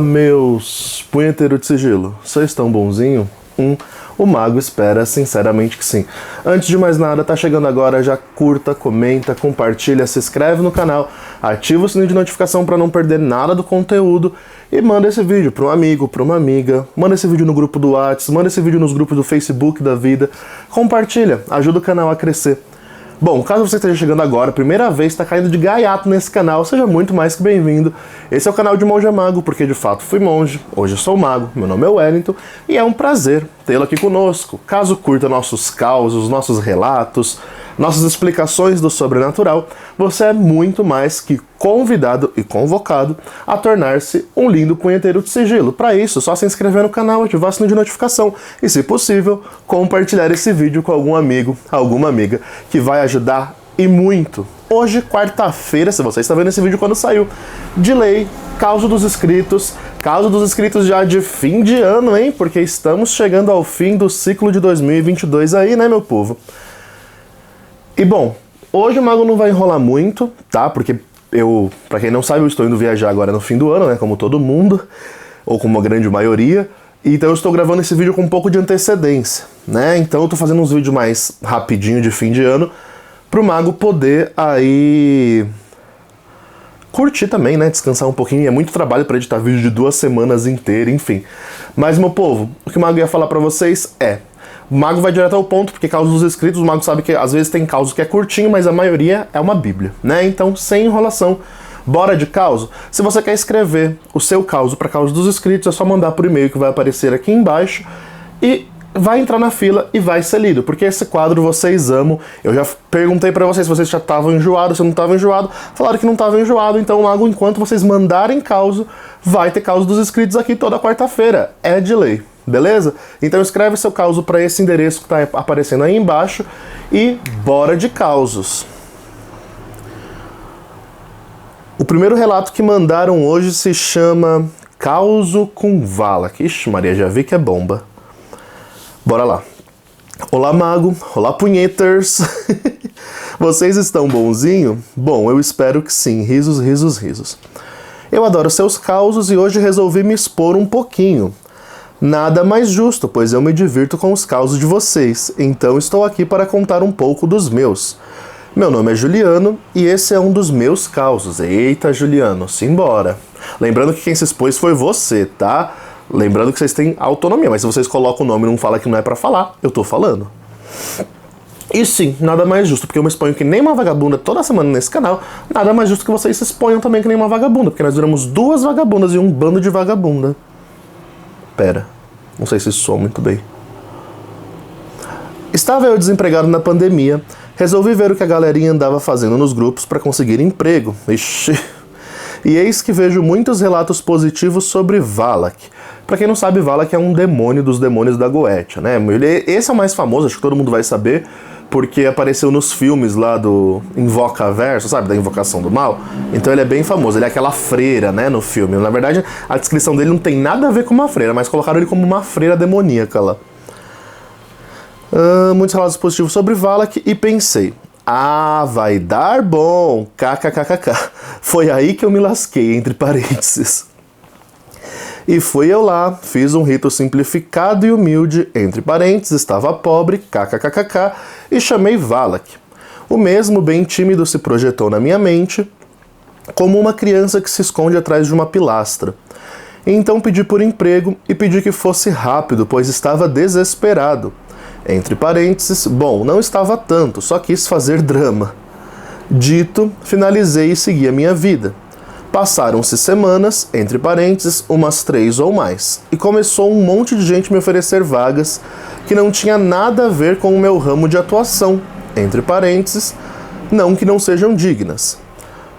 Meus punheteiros de sigilo, vocês estão bonzinho? O mago espera sinceramente que sim. Antes de mais nada, tá chegando agora, já curta, comenta, compartilha, se inscreve no canal, ativa o sininho de notificação para não perder nada do conteúdo e manda esse vídeo para um amigo, para uma amiga, manda esse vídeo no grupo do WhatsApp, manda esse vídeo nos grupos do Facebook da vida, compartilha, ajuda o canal a crescer. Bom, caso você esteja chegando agora, primeira vez, está caindo de gaiato nesse canal, seja muito mais que bem-vindo. Esse é o canal de Monge a Mago, porque de fato fui monge, hoje eu sou mago, meu nome é Wellington, e é um prazer tê-lo aqui conosco. Caso curta nossos causos, nossos relatos, nossas explicações do sobrenatural, você é muito mais que convidado e convocado a tornar-se um lindo punheteiro de sigilo. Para isso, só se inscrever no canal, ativar o sininho de notificação e, se possível, compartilhar esse vídeo com algum amigo, alguma amiga, que vai ajudar e muito. Hoje, quarta-feira, se você está vendo esse vídeo quando saiu, de lei, causa dos inscritos já de fim de ano, hein? Porque estamos chegando ao fim do ciclo de 2022 aí, né, meu povo? E bom, hoje o mago não vai enrolar muito, tá? Porque pra quem não sabe, eu estou indo viajar agora no fim do ano, né? Como todo mundo, ou como a grande maioria. Então eu estou gravando esse vídeo com um pouco de antecedência, né? Então eu tô fazendo uns vídeos mais rapidinho de fim de ano, pro mago poder aí curtir também, né? Descansar um pouquinho. É muito trabalho para editar vídeo de 2 semanas inteiras, enfim. Mas, meu povo, o que o mago ia falar pra vocês é: o mago vai direto ao ponto, porque causa dos inscritos, o mago sabe que às vezes tem causa que é curtinho, mas a maioria é uma bíblia, né? Então, sem enrolação, bora de causa? Se você quer escrever o seu causa para causa dos inscritos, é só mandar por e-mail que vai aparecer aqui embaixo e vai entrar na fila e vai ser lido, porque esse quadro vocês amam. Eu já perguntei pra vocês se vocês já estavam enjoados, se não estavam enjoados, falaram que não estavam enjoados, então o mago, enquanto vocês mandarem causa, vai ter causa dos inscritos aqui toda quarta-feira, é de lei. Beleza? Então escreve seu causo para esse endereço que está aparecendo aí embaixo e bora de causos. O primeiro relato que mandaram hoje se chama Causo com Valak. Ixi, Maria, já vi que é bomba. Bora lá. Olá, mago. Olá, punheters. Vocês estão bonzinho? Bom, eu espero que sim. Risos, risos, risos. Eu adoro seus causos e hoje resolvi me expor um pouquinho. Nada mais justo, pois eu me divirto com os causos de vocês, então estou aqui para contar um pouco dos meus. Meu nome é Juliano e esse é um dos meus causos. Eita, Juliano, simbora. Lembrando que quem se expôs foi você, tá? Lembrando que vocês têm autonomia, mas se vocês colocam o nome e não falam que não é pra falar, eu tô falando. E sim, nada mais justo, porque eu me exponho que nem uma vagabunda toda semana nesse canal, nada mais justo que vocês se exponham também que nem uma vagabunda, porque nós viramos 2 vagabundas e um bando de vagabunda. Pera, não sei se isso soa muito bem. Estava eu desempregado na pandemia, resolvi ver o que a galerinha andava fazendo nos grupos para conseguir emprego. Ixi. E eis que vejo muitos relatos positivos sobre Valak. Pra quem não sabe, Valak é um demônio dos demônios da Goetia, né? Esse é o mais famoso, acho que todo mundo vai saber, porque apareceu nos filmes lá do Invocaverso, sabe? Da Invocação do Mal. Então ele é bem famoso, ele é aquela freira, né, no filme. Na verdade, a descrição dele não tem nada a ver com uma freira, mas colocaram ele como uma freira demoníaca lá. Muitos relatos positivos sobre Valak e pensei: ah, vai dar bom, kkkk. Foi aí que eu me lasquei, entre parênteses. E fui eu lá, fiz um rito simplificado e humilde, entre parênteses, estava pobre, kkkk, e chamei Valak. O mesmo bem tímido se projetou na minha mente, como uma criança que se esconde atrás de uma pilastra. Então pedi por emprego e pedi que fosse rápido, pois estava desesperado. Entre parênteses, bom, não estava tanto, só quis fazer drama. Dito, finalizei e segui a minha vida. Passaram-se semanas, entre parênteses, umas 3 ou mais, e começou um monte de gente me oferecer vagas que não tinha nada a ver com o meu ramo de atuação, entre parênteses, não que não sejam dignas.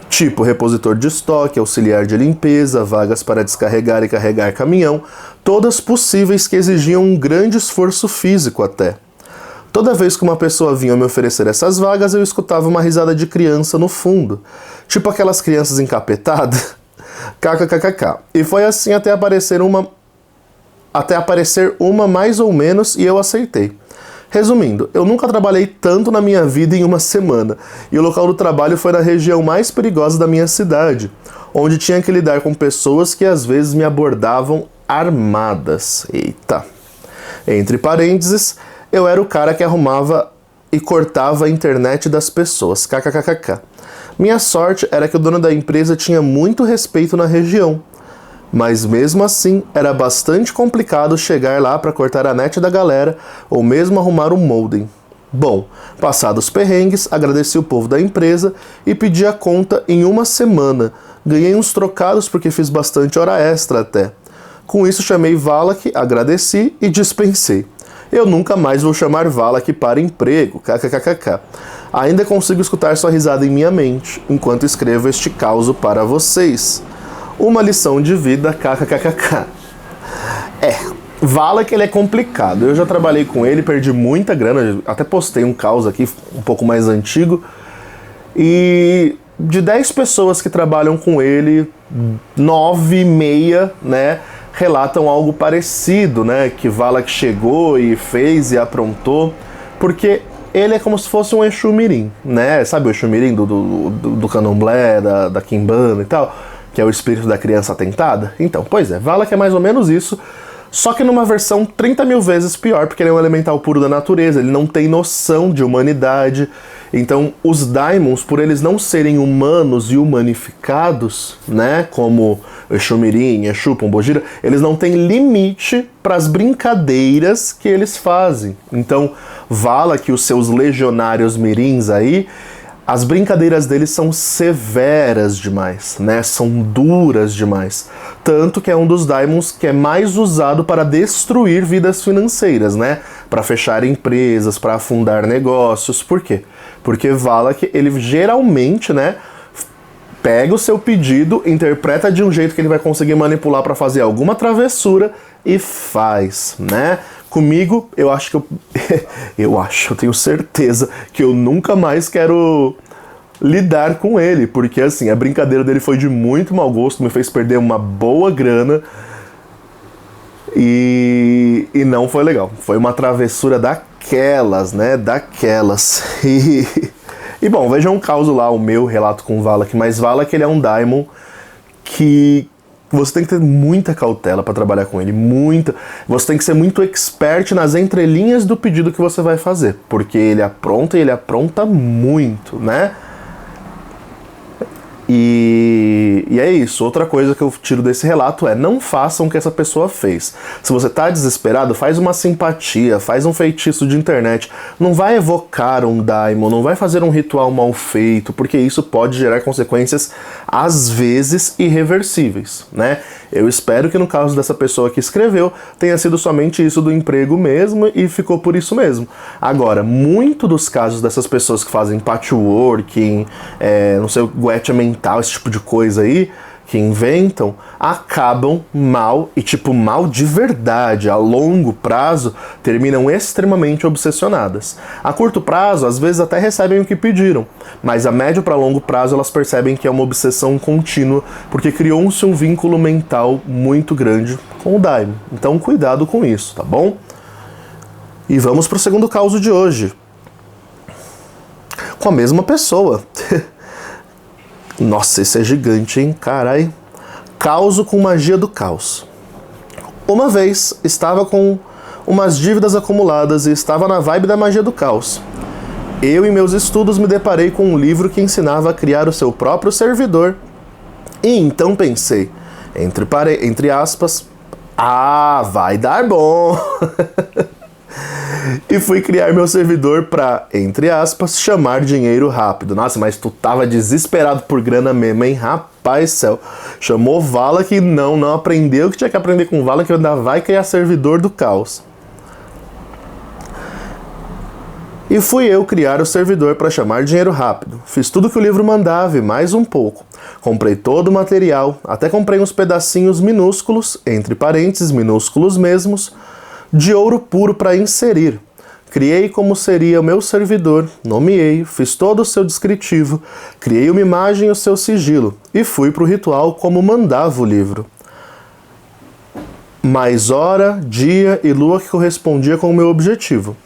Tipo repositor de estoque, auxiliar de limpeza, vagas para descarregar e carregar caminhão, todas possíveis que exigiam um grande esforço físico até. Toda vez que uma pessoa vinha me oferecer essas vagas, eu escutava uma risada de criança no fundo. Tipo aquelas crianças encapetadas. Kkkk. E foi assim até aparecer uma mais ou menos e eu aceitei. Resumindo, eu nunca trabalhei tanto na minha vida em uma semana, e o local do trabalho foi na região mais perigosa da minha cidade, onde tinha que lidar com pessoas que às vezes me abordavam armadas. Eita. Entre parênteses, eu era o cara que arrumava e cortava a internet das pessoas. KKKKK. Minha sorte era que o dono da empresa tinha muito respeito na região. Mas mesmo assim, era bastante complicado chegar lá para cortar a net da galera ou mesmo arrumar um modem. Bom, passados os perrengues, agradeci o povo da empresa e pedi a conta em uma semana. Ganhei uns trocados porque fiz bastante hora extra até. Com isso chamei Valak, agradeci e dispensei. Eu nunca mais vou chamar Valak para emprego, kkkk. Ainda consigo escutar sua risada em minha mente, enquanto escrevo este causo para vocês. Uma lição de vida, kkkk. Valak, ele é complicado. Eu já trabalhei com ele, perdi muita grana, até postei um caos aqui, um pouco mais antigo. E de 10 pessoas que trabalham com ele, 9,5, né, relatam algo parecido, né, que Valak chegou e fez e aprontou, porque ele é como se fosse um Exu Mirim, né, sabe o Exu Mirim do Candomblé, da Quimbanda e tal, que é o espírito da criança atentada? Então, pois é, Valak é mais ou menos isso, só que numa versão 30 mil vezes pior, porque ele é um elemental puro da natureza, ele não tem noção de humanidade. Então, os Daimons, por eles não serem humanos e humanificados, né, como Exu Mirim, Exu, Pombogira, eles não têm limite para as brincadeiras que eles fazem. Então, Valak, os seus legionários mirins aí, as brincadeiras deles são severas demais, né? São duras demais. Tanto que é um dos Daimons que é mais usado para destruir vidas financeiras, né? Para fechar empresas, para afundar negócios. Por quê? Porque Valak, ele geralmente, né, pega o seu pedido, interpreta de um jeito que ele vai conseguir manipular para fazer alguma travessura e faz, né? Comigo, eu acho que eu tenho certeza que eu nunca mais quero lidar com ele, porque assim, a brincadeira dele foi de muito mau gosto, me fez perder uma boa grana e não foi legal. Foi uma travessura daquelas, né? Daquelas. E bom, vejam um caso lá, o meu relato com o Valak, mas Valak, ele é um Daimon que você tem que ter muita cautela para trabalhar com ele, muita. Você tem que ser muito expert nas entrelinhas do pedido que você vai fazer, porque ele apronta e ele apronta muito, né? E é isso. Outra coisa que eu tiro desse relato é: não façam o que essa pessoa fez. Se você tá desesperado, faz uma simpatia, faz um feitiço de internet. Não vai evocar um daimon, não vai fazer um ritual mal feito, porque isso pode gerar consequências, às vezes, irreversíveis, né? Eu espero que no caso dessa pessoa que escreveu, tenha sido somente isso do emprego mesmo e ficou por isso mesmo. Agora, muito dos casos dessas pessoas que fazem patchworking, não sei, guetia mental, esse tipo de coisa aí, que inventam, acabam mal, e tipo, mal de verdade. A longo prazo, terminam extremamente obsessionadas. A curto prazo, às vezes até recebem o que pediram, mas a médio para longo prazo elas percebem que é uma obsessão contínua, porque criou-se um vínculo mental muito grande com o daimon. Então cuidado com isso, tá bom? E vamos pro segundo caso de hoje. Com a mesma pessoa. Nossa, esse é gigante, hein? Carai. Causo com magia do caos. Uma vez, estava com umas dívidas acumuladas e estava na vibe da magia do caos. Eu, em meus estudos, me deparei com um livro que ensinava a criar o seu próprio servidor. E então pensei, entre aspas, vai dar bom. E fui criar meu servidor pra, entre aspas, chamar dinheiro rápido. Nossa, mas tu tava desesperado por grana mesmo, hein? Rapaz céu. Chamou Valak e não aprendeu o que tinha que aprender com Valak, que ainda vai criar servidor do caos. E fui eu criar o servidor para chamar dinheiro rápido. Fiz tudo que o livro mandava e mais um pouco. Comprei todo o material, até comprei uns pedacinhos minúsculos, entre parênteses, minúsculos mesmos, de ouro puro para inserir. Criei como seria o meu servidor, nomeei, fiz todo o seu descritivo, criei uma imagem e o seu sigilo, e fui para o ritual como mandava o livro. Mais hora, dia e lua que correspondia com o meu objetivo.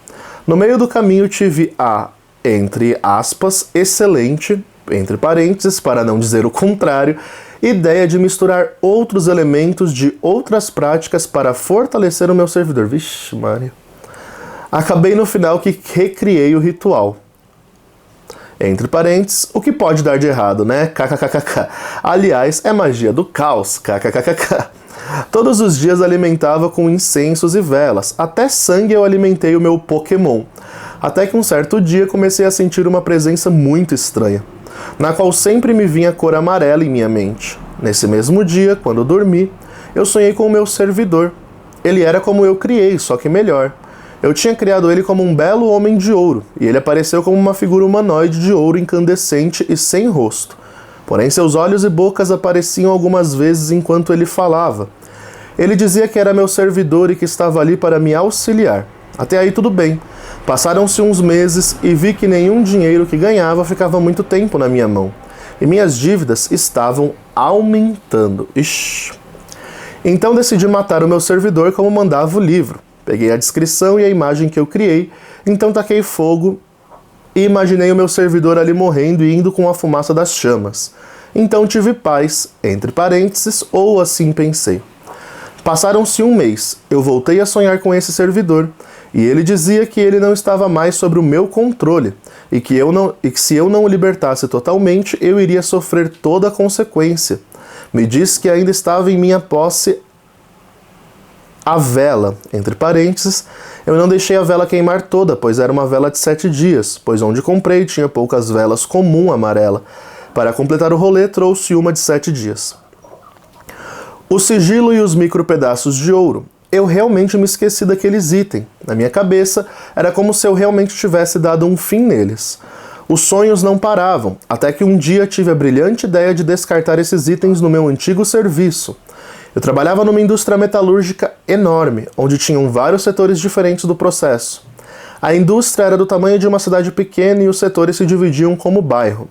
No meio do caminho tive a, entre aspas, excelente, entre parênteses, para não dizer o contrário, ideia de misturar outros elementos de outras práticas para fortalecer o meu servidor. Vixe, Maria. Acabei no final que recriei o ritual. Entre parênteses, o que pode dar de errado, né? KKKKK. Aliás, é magia do caos. KKKKK. Todos os dias alimentava com incensos e velas. Até sangue eu alimentei o meu Pokémon. Até que um certo dia comecei a sentir uma presença muito estranha, na qual sempre me vinha a cor amarela em minha mente. Nesse mesmo dia, quando dormi, eu sonhei com o meu servidor. Ele era como eu criei, só que melhor. Eu tinha criado ele como um belo homem de ouro, e ele apareceu como uma figura humanoide de ouro incandescente e sem rosto. Porém, seus olhos e bocas apareciam algumas vezes enquanto ele falava. Ele dizia que era meu servidor e que estava ali para me auxiliar. Até aí tudo bem. Passaram-se uns meses e vi que nenhum dinheiro que ganhava ficava muito tempo na minha mão. E minhas dívidas estavam aumentando. Ixi. Então decidi matar o meu servidor como mandava o livro. Peguei a descrição e a imagem que eu criei, então taquei fogo e imaginei o meu servidor ali morrendo e indo com a fumaça das chamas. Então tive paz, entre parênteses, ou assim pensei. Passaram-se um mês, eu voltei a sonhar com esse servidor, e ele dizia que ele não estava mais sob o meu controle, e que se eu não o libertasse totalmente, eu iria sofrer toda a consequência. Me disse que ainda estava em minha posse a vela, entre parênteses, eu não deixei a vela queimar toda, pois era uma vela de 7 dias, pois onde comprei tinha poucas velas comum amarela. Para completar o rolê, trouxe uma de 7 dias. O sigilo e os micropedaços de ouro. Eu realmente me esqueci daqueles itens. Na minha cabeça, era como se eu realmente tivesse dado um fim neles. Os sonhos não paravam, até que um dia tive a brilhante ideia de descartar esses itens no meu antigo serviço. Eu trabalhava numa indústria metalúrgica enorme, onde tinham vários setores diferentes do processo. A indústria era do tamanho de uma cidade pequena e os setores se dividiam como bairro.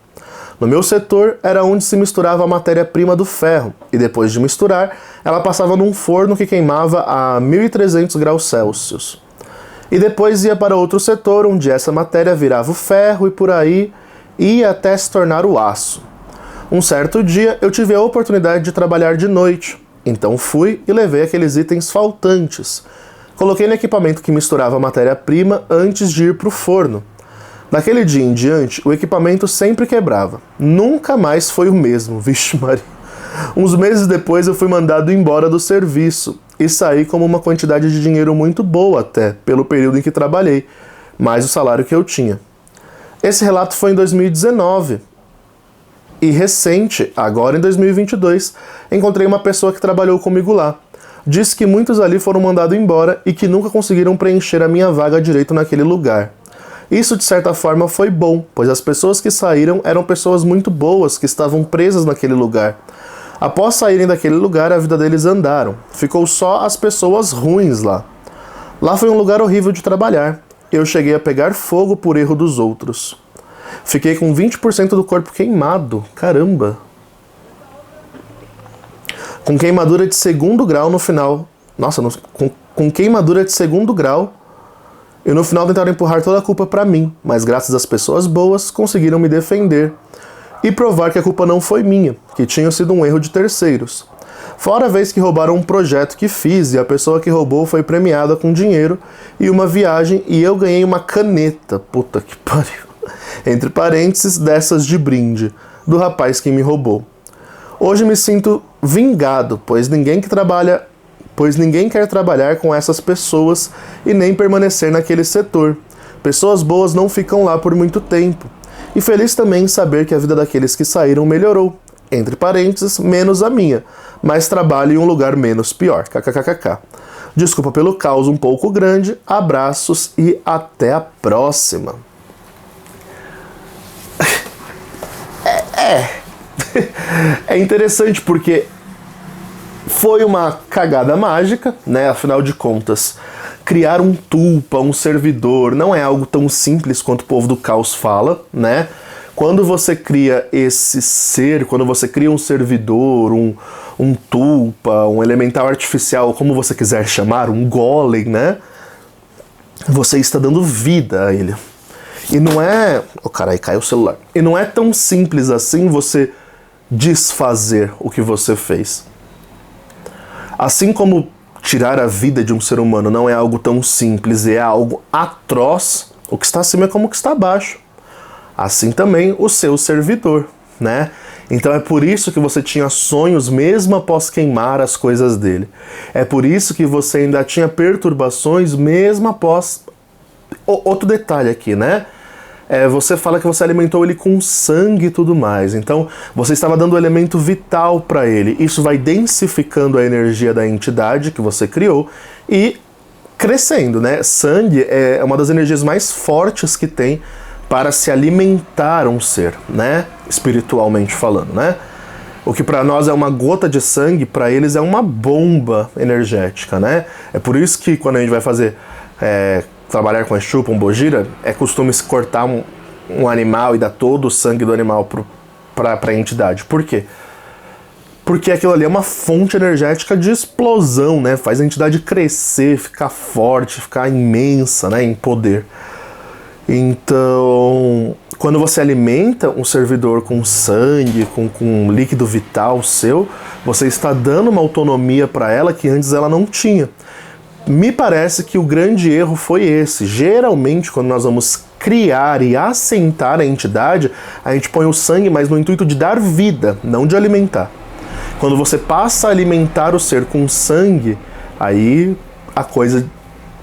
No meu setor era onde se misturava a matéria-prima do ferro, e depois de misturar, ela passava num forno que queimava a 1300 graus Celsius. E depois ia para outro setor, onde essa matéria virava o ferro e por aí ia até se tornar o aço. Um certo dia eu tive a oportunidade de trabalhar de noite, então fui e levei aqueles itens faltantes. Coloquei no equipamento que misturava a matéria-prima antes de ir para o forno. Daquele dia em diante, o equipamento sempre quebrava. Nunca mais foi o mesmo, vixe Maria. Uns meses depois eu fui mandado embora do serviço e saí com uma quantidade de dinheiro muito boa até, pelo período em que trabalhei, mais o salário que eu tinha. Esse relato foi em 2019. E recente, agora em 2022, encontrei uma pessoa que trabalhou comigo lá. Disse que muitos ali foram mandados embora e que nunca conseguiram preencher a minha vaga direito naquele lugar. Isso, de certa forma, foi bom, pois as pessoas que saíram eram pessoas muito boas que estavam presas naquele lugar. Após saírem daquele lugar, a vida deles andaram. Ficou só as pessoas ruins lá. Lá foi um lugar horrível de trabalhar. Eu cheguei a pegar fogo por erro dos outros. Fiquei com 20% do corpo queimado. Caramba! Com queimadura de 2º grau no final. Nossa, com queimadura de 2º grau. E no final tentaram empurrar toda a culpa pra mim, mas graças às pessoas boas conseguiram me defender e provar que a culpa não foi minha, que tinha sido um erro de terceiros. Fora a vez que roubaram um projeto que fiz e a pessoa que roubou foi premiada com dinheiro e uma viagem e eu ganhei uma caneta, puta que pariu, entre parênteses, dessas de brinde, do rapaz que me roubou. Hoje me sinto vingado, pois ninguém quer trabalhar com essas pessoas e nem permanecer naquele setor. Pessoas boas não ficam lá por muito tempo. E feliz também em saber que a vida daqueles que saíram melhorou. Entre parênteses, menos a minha. Mas trabalho em um lugar menos pior. KKKKK. Desculpa pelo caos um pouco grande. Abraços e até a próxima. É interessante porque foi uma cagada mágica, né? Afinal de contas, criar um tulpa, um servidor, não é algo tão simples quanto o povo do caos fala, né? Quando você cria esse ser, quando você cria um servidor, um tulpa, um elemental artificial, como você quiser chamar, um golem, né? Você está dando vida a ele. E não é... Oh, carai, caiu o celular. E não é tão simples assim você desfazer o que você fez. Assim como tirar a vida de um ser humano não é algo tão simples e é algo atroz, o que está acima é como o que está abaixo. Assim também o seu servidor, né? Então é por isso que você tinha sonhos mesmo após queimar as coisas dele. É por isso que você ainda tinha perturbações mesmo após... Outro detalhe aqui, né? Você fala que você alimentou ele com sangue e tudo mais. Então você estava dando o elemento vital para ele. Isso vai densificando a energia da entidade que você criou e crescendo, né? Sangue é uma das energias mais fortes que tem para se alimentar um ser, né? Espiritualmente falando, né? O que para nós é uma gota de sangue, para eles é uma bomba energética, né? É por isso que quando a gente vai fazer trabalhar com Exu, Pombogira, é costume se cortar um animal e dar todo o sangue do animal para a entidade. Por quê? Porque aquilo ali é uma fonte energética de explosão, né? Faz a entidade crescer, ficar forte, ficar imensa, né? Em poder. Então, quando você alimenta um servidor com sangue, com líquido vital seu, você está dando uma autonomia para ela que antes ela não tinha. Me parece que o grande erro foi esse. Geralmente, quando nós vamos criar e assentar a entidade, a gente põe o sangue, mas no intuito de dar vida, não de alimentar. Quando você passa a alimentar o ser com sangue, aí a coisa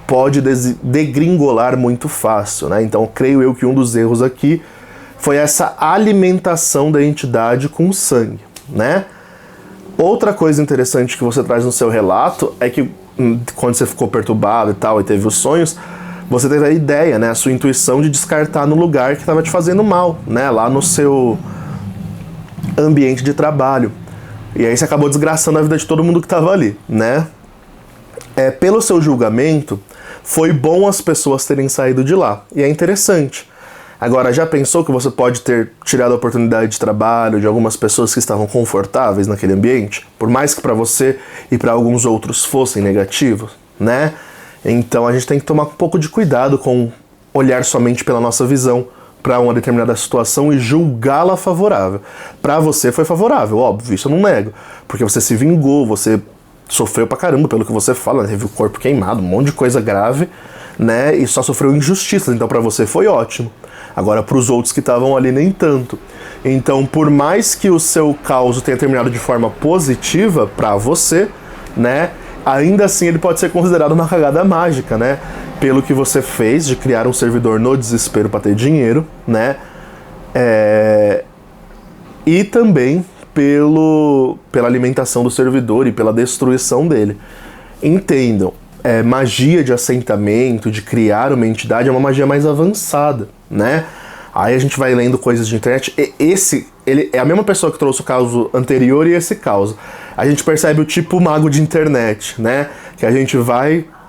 pode degringolar muito fácil, né? Então, creio eu que um dos erros aqui foi essa alimentação da entidade com sangue, né? Outra coisa interessante que você traz no seu relato é que quando você ficou perturbado e tal, e teve os sonhos, você teve a ideia, né, a sua intuição de descartar no lugar que estava te fazendo mal, né, lá no seu ambiente de trabalho. E aí você acabou desgraçando a vida de todo mundo que estava ali, né? Pelo seu julgamento, foi bom as pessoas terem saído de lá, e é interessante. Agora, já pensou que você pode ter tirado a oportunidade de trabalho de algumas pessoas que estavam confortáveis naquele ambiente? Por mais que para você e para alguns outros fossem negativos, né? Então a gente tem que tomar um pouco de cuidado com olhar somente pela nossa visão para uma determinada situação e julgá-la favorável. Para você foi favorável, óbvio, isso eu não nego. Porque você se vingou, você sofreu pra caramba pelo que você fala, teve o corpo queimado, um monte de coisa grave, né? E só sofreu injustiças, então para você foi ótimo. Agora, para os outros que estavam ali, nem tanto. Então, por mais que o seu caos tenha terminado de forma positiva para você, né, ainda assim ele pode ser considerado uma cagada mágica, né? Pelo que você fez de criar um servidor no desespero para ter dinheiro, né? E também pela alimentação do servidor e pela destruição dele. Entendam, magia de assentamento, de criar uma entidade, é uma magia mais avançada, né? Aí a gente vai lendo coisas de internet. Ele é a mesma pessoa que trouxe o caso anterior e esse caso. A gente percebe o tipo mago de internet, né? Que a gente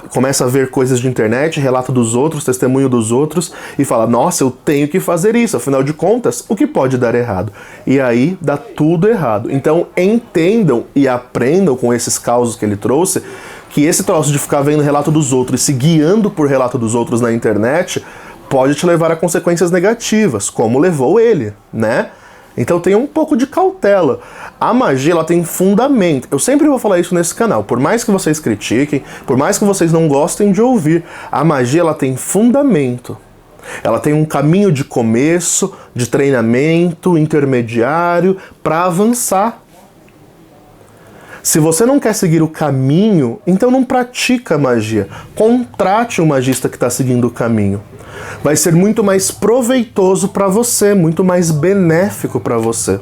começa a ver coisas de internet, relato dos outros, testemunho dos outros, e fala, nossa, eu tenho que fazer isso, afinal de contas, o que pode dar errado? E aí dá tudo errado. Então entendam e aprendam com esses causos que ele trouxe, que esse troço de ficar vendo relato dos outros e se guiando por relato dos outros na internet pode te levar a consequências negativas, como levou ele, né? Então tenha um pouco de cautela. A magia, ela tem fundamento. Eu sempre vou falar isso nesse canal. Por mais que vocês critiquem, por mais que vocês não gostem de ouvir, a magia, ela tem fundamento. Ela tem um caminho de começo, de treinamento, intermediário, para avançar. Se você não quer seguir o caminho, então não pratica magia. Contrate um magista que está seguindo o caminho. Vai ser muito mais proveitoso para você, muito mais benéfico para você.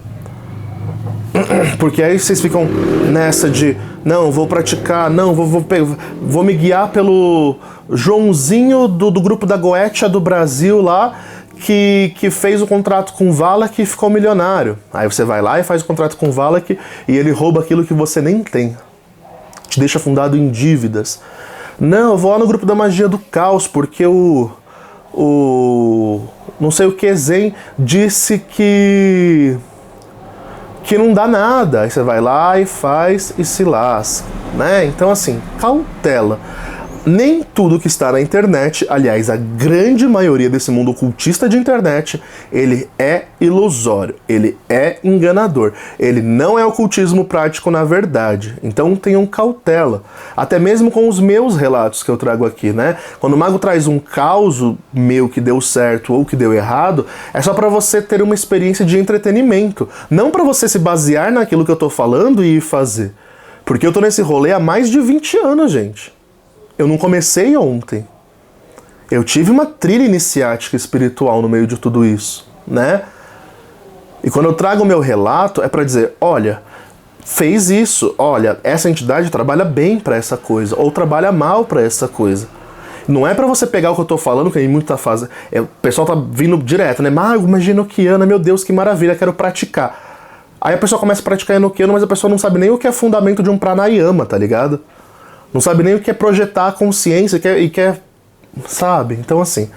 Porque aí vocês ficam nessa de, não, vou praticar, não, vou me guiar pelo Joãozinho do grupo da Goetia do Brasil lá, que fez o contrato com o Valak e ficou milionário. Aí você vai lá e faz o contrato com o Valak e ele rouba aquilo que você nem tem. Te deixa afundado em dívidas. Não, eu vou lá no grupo da magia do caos, porque o não sei o que Zen disse que não dá nada. Aí você vai lá e faz e se lasca, né? Então assim, cautela. Nem tudo que está na internet, aliás, a grande maioria desse mundo ocultista de internet, ele é ilusório, ele é enganador, ele não é ocultismo prático na verdade. Então tenham cautela, até mesmo com os meus relatos que eu trago aqui, né? Quando o mago traz um caso meu que deu certo ou que deu errado, é só para você ter uma experiência de entretenimento, não para você se basear naquilo que eu tô falando e ir fazer. Porque eu tô nesse rolê há mais de 20 anos, gente. Eu não comecei ontem. Eu tive uma trilha iniciática espiritual no meio de tudo isso, né? E quando eu trago o meu relato, é para dizer, olha, fez isso, olha, essa entidade trabalha bem para essa coisa, ou trabalha mal para essa coisa. Não é para você pegar o que eu tô falando, que em muita fase... o pessoal tá vindo direto, né? Mago, uma enoquiana, meu Deus, que maravilha, quero praticar. Aí a pessoa começa a praticar enoquiano, mas a pessoa não sabe nem o que é fundamento de um pranayama, tá ligado? Não sabe nem o que é projetar a consciência e quer, sabe? Então assim,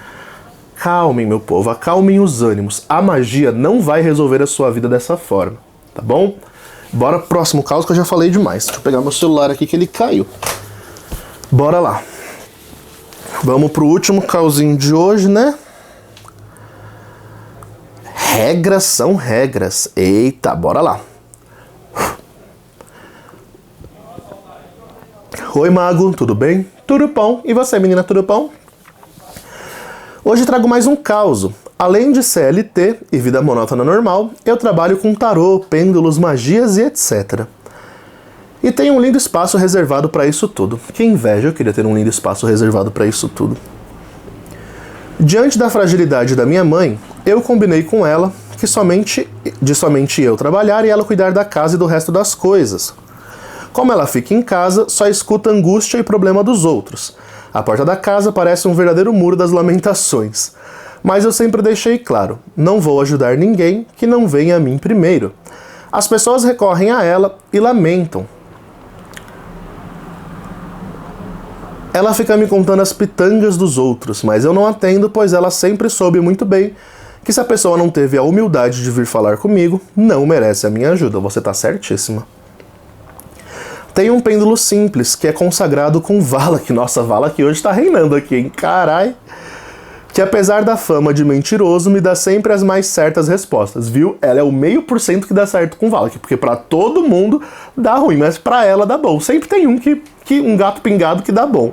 calmem, meu povo, acalmem os ânimos. A magia não vai resolver a sua vida dessa forma, tá bom? Bora pro próximo caso que eu já falei demais. Deixa eu pegar meu celular aqui que ele caiu. Bora lá. Vamos pro último causinho de hoje, né? Regras são regras. Eita, bora lá. Oi, mago, tudo bem? Tudo bom? E você, menina, tudo bom? Hoje trago mais um caso. Além de CLT e vida monótona normal, eu trabalho com tarô, pêndulos, magias e etc. E tenho um lindo espaço reservado para isso tudo. Que inveja, eu queria ter um lindo espaço reservado para isso tudo. Diante da fragilidade da minha mãe, eu combinei com ela que somente eu trabalhar e ela cuidar da casa e do resto das coisas. Como ela fica em casa, só escuta angústia e problema dos outros. A porta da casa parece um verdadeiro muro das lamentações. Mas eu sempre deixei claro, não vou ajudar ninguém que não venha a mim primeiro. As pessoas recorrem a ela e lamentam. Ela fica me contando as pitangas dos outros, mas eu não atendo, pois ela sempre soube muito bem que se a pessoa não teve a humildade de vir falar comigo, não merece a minha ajuda. Você tá certíssima. Tem um pêndulo simples, que é consagrado com Valak. Nossa, Valak hoje tá reinando aqui, hein? Carai! Que apesar da fama de mentiroso, me dá sempre as mais certas respostas, viu? Ela é o 0,5% que dá certo com Valak, porque pra todo mundo dá ruim, mas pra ela dá bom. Sempre tem um gato pingado que dá bom.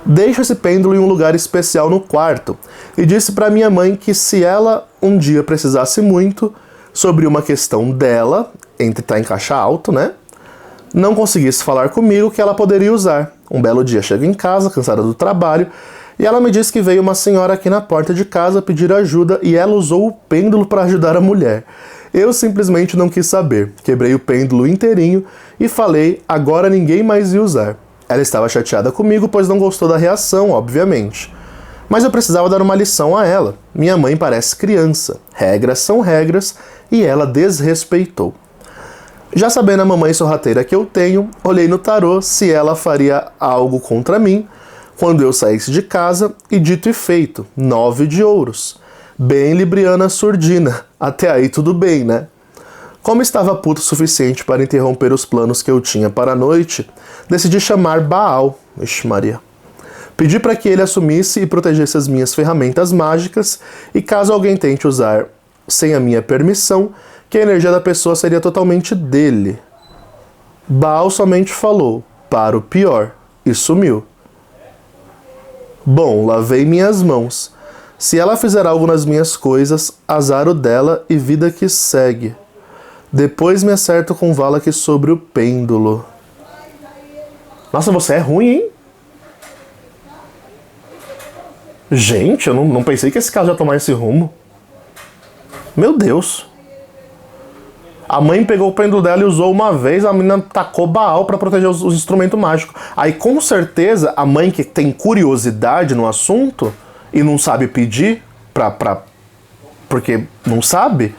Deixo esse pêndulo em um lugar especial no quarto e disse pra minha mãe que se ela um dia precisasse muito sobre uma questão dela, entre estar em caixa alto, né? Não conseguisse falar comigo, que ela poderia usar. Um belo dia chego em casa, cansada do trabalho, e ela me disse que veio uma senhora aqui na porta de casa pedir ajuda e ela usou o pêndulo para ajudar a mulher. Eu simplesmente não quis saber. Quebrei o pêndulo inteirinho e falei, agora ninguém mais ia usar. Ela estava chateada comigo, pois não gostou da reação, obviamente. Mas eu precisava dar uma lição a ela. Minha mãe parece criança. Regras são regras e ela desrespeitou. Já sabendo a mamãe sorrateira que eu tenho, olhei no tarô se ela faria algo contra mim quando eu saísse de casa e dito e feito, 9 de ouros. Bem libriana surdina. Até aí tudo bem, né? Como estava puto o suficiente para interromper os planos que eu tinha para a noite, decidi chamar Baal. Ixi Maria. Pedi para que ele assumisse e protegesse as minhas ferramentas mágicas e caso alguém tente usar sem a minha permissão, que a energia da pessoa seria totalmente dele. Baal somente falou, para o pior, e sumiu. Bom, lavei minhas mãos. Se ela fizer algo nas minhas coisas, azar o dela e vida que segue. Depois me acerto com Valak sobre o pêndulo. Nossa, você é ruim, hein? Gente, eu não pensei que esse caso ia tomar esse rumo. Meu Deus. A mãe pegou o pêndulo dela e usou uma vez, a menina tacou Baal pra proteger os instrumentos mágicos. Aí com certeza a mãe que tem curiosidade no assunto e não sabe pedir porque não sabe,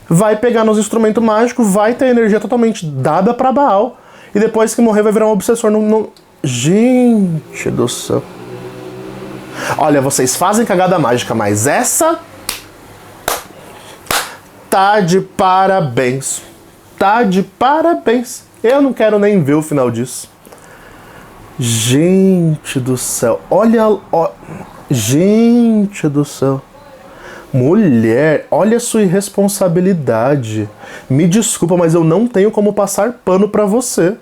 vai pegar nos instrumentos mágicos, vai ter energia totalmente dada pra Baal. E depois que morrer vai virar um obsessor. Gente do céu. Olha, vocês fazem cagada mágica, mas essa tá de parabéns. Tá de parabéns. Eu não quero nem ver o final disso. Gente do céu, olha, ó, gente do céu. Mulher, olha a sua irresponsabilidade. Me desculpa, mas eu não tenho como passar pano pra você.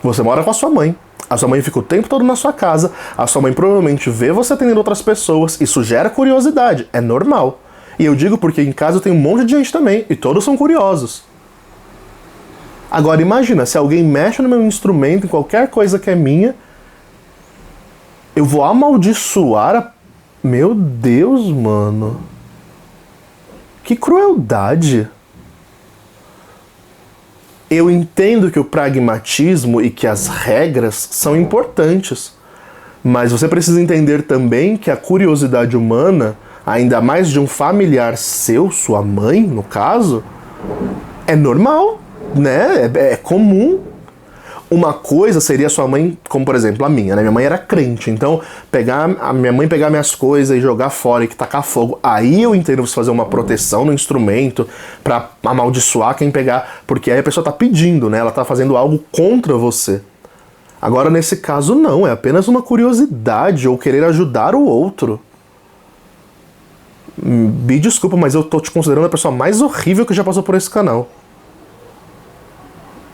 Você mora com a sua mãe. A sua mãe fica o tempo todo na sua casa. A sua mãe provavelmente vê você atendendo outras pessoas. Isso gera curiosidade. É normal. E eu digo porque em casa eu tenho um monte de gente também. E todos são curiosos. Agora imagina, se alguém mexe no meu instrumento, em qualquer coisa que é minha, eu vou amaldiçoar a... Meu Deus, mano. Que crueldade. Eu entendo que o pragmatismo e que as regras são importantes, mas você precisa entender também que a curiosidade humana, ainda mais de um familiar seu, sua mãe, no caso, é normal, né? É comum. Uma coisa seria sua mãe, como por exemplo a minha, né? Minha mãe era crente, então a minha mãe pegar minhas coisas e jogar fora e que tacar fogo, aí eu entendo você fazer uma proteção no instrumento pra amaldiçoar quem pegar, porque aí a pessoa tá pedindo, né? Ela tá fazendo algo contra você. Agora nesse caso não, é apenas uma curiosidade ou querer ajudar o outro. Me desculpa, mas eu tô te considerando a pessoa mais horrível que já passou por esse canal.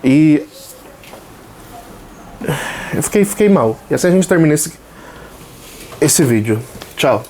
E eu fiquei mal. E assim a gente termina esse vídeo. Tchau.